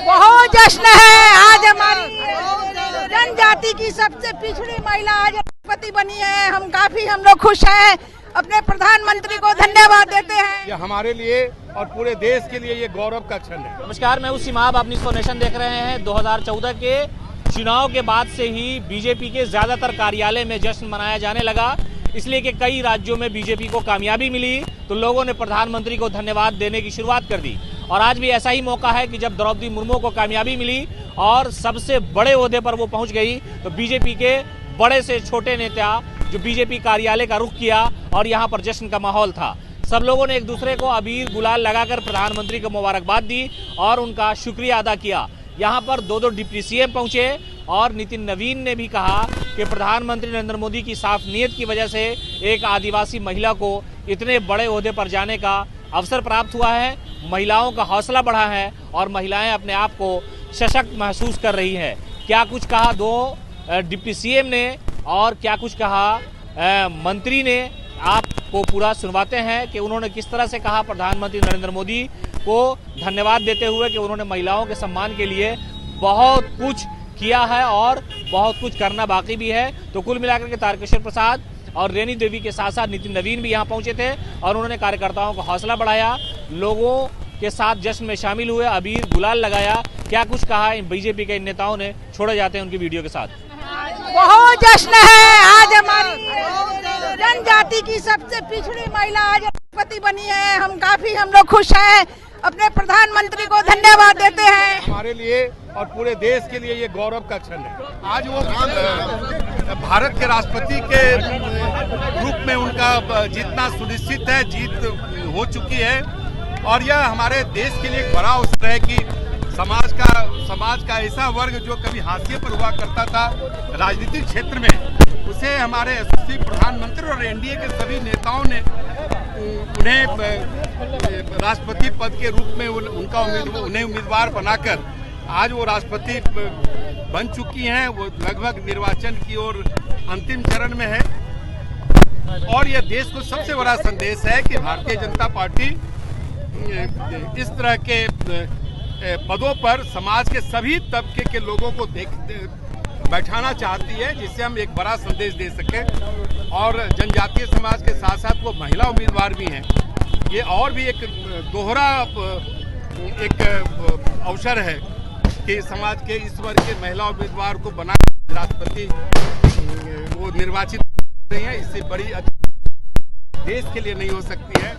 बहुत जश्न है। आज हमारी जनजाति की सबसे पिछड़ी महिला आज राष्ट्रपति बनी है। हम लोग खुश हैं। अपने प्रधानमंत्री को धन्यवाद देते हैं। ये हमारे लिए और पूरे देश के लिए ये गौरव का क्षण है। नमस्कार, मैं सिमाब, आप न्यूज़ फॉर नेशन देख रहे हैं। 2014 के चुनाव के बाद से ही बीजेपी के ज्यादातर कार्यालय में जश्न मनाया जाने लगा, इसलिए कि कई राज्यों में बीजेपी को कामयाबी मिली तो लोगों ने प्रधानमंत्री को धन्यवाद देने की शुरुआत कर दी। और आज भी ऐसा ही मौका है कि जब द्रौपदी मुर्मू को कामयाबी मिली और सबसे बड़े ओहदे पर वो पहुंच गई तो बीजेपी के बड़े से छोटे नेता जो बीजेपी कार्यालय का रुख किया और यहाँ पर जश्न का माहौल था। सब लोगों ने एक दूसरे को अबीर गुलाल लगाकर प्रधानमंत्री को मुबारकबाद दी और उनका शुक्रिया अदा किया। यहाँ पर दो डिप्टी सीएम पहुंचे और नितिन नवीन ने भी कहा कि प्रधानमंत्री नरेंद्र मोदी की साफ नीयत की वजह से एक आदिवासी महिला को इतने बड़े ओहदे पर जाने का अवसर प्राप्त हुआ है, महिलाओं का हौसला बढ़ा है और महिलाएं अपने आप को सशक्त महसूस कर रही हैं। क्या कुछ कहा दो डिप्टी सीएम ने और क्या कुछ कहा मंत्री ने, आपको पूरा सुनवाते हैं कि उन्होंने किस तरह से कहा प्रधानमंत्री नरेंद्र मोदी को धन्यवाद देते हुए कि उन्होंने महिलाओं के सम्मान के लिए बहुत कुछ किया है और बहुत कुछ करना बाकी भी है। तो कुल मिलाकर के तारकेश्वर प्रसाद और रेणु देवी के साथ साथ नितिन नवीन भी यहाँ पहुंचे थे और उन्होंने कार्यकर्ताओं को हौसला बढ़ाया, लोगों के साथ जश्न में शामिल हुए, अबीर गुलाल लगाया। क्या कुछ कहा इन बीजेपी के इन नेताओं ने, छोड़े जाते हैं उनकी वीडियो के साथ। बहुत जश्न है। आज हमारी जनजाति की सबसे पिछड़ी महिला आज राष्ट्रपति बनी है। हम लोग खुश हैं। अपने प्रधानमंत्री को धन्यवाद देते हैं। हमारे लिए और पूरे देश के लिए ये गौरव का क्षण है। आज वो भारत के राष्ट्रपति के रूप में उनका जीतना सुनिश्चित है, जीत हो चुकी है और यह हमारे देश के लिए एक बड़ा अवसर है कि समाज का ऐसा वर्ग जो कभी हाशिए पर हुआ करता था राजनीतिक क्षेत्र में, उसे हमारे यशस्वी प्रधानमंत्री और एनडीए के सभी नेताओं ने उन्हें राष्ट्रपति पद के रूप में उन्हें उम्मीदवार बनाकर आज वो राष्ट्रपति बन चुकी हैं। वो लगभग निर्वाचन की ओर अंतिम चरण में है और यह देश को सबसे बड़ा संदेश है कि भारतीय जनता पार्टी इस तरह के पदों पर समाज के सभी तबके के लोगों को बैठाना चाहती है, जिससे हम एक बड़ा संदेश दे सकें। और जनजातीय समाज के साथ साथ वो महिला उम्मीदवार भी हैं। ये और भी एक दोहरा एक अवसर है कि समाज के इस वर्ग के महिला उम्मीदवार को बना राष्ट्रपति वो निर्वाचित रही है। इससे बड़ी देश के लिए नहीं हो सकती है।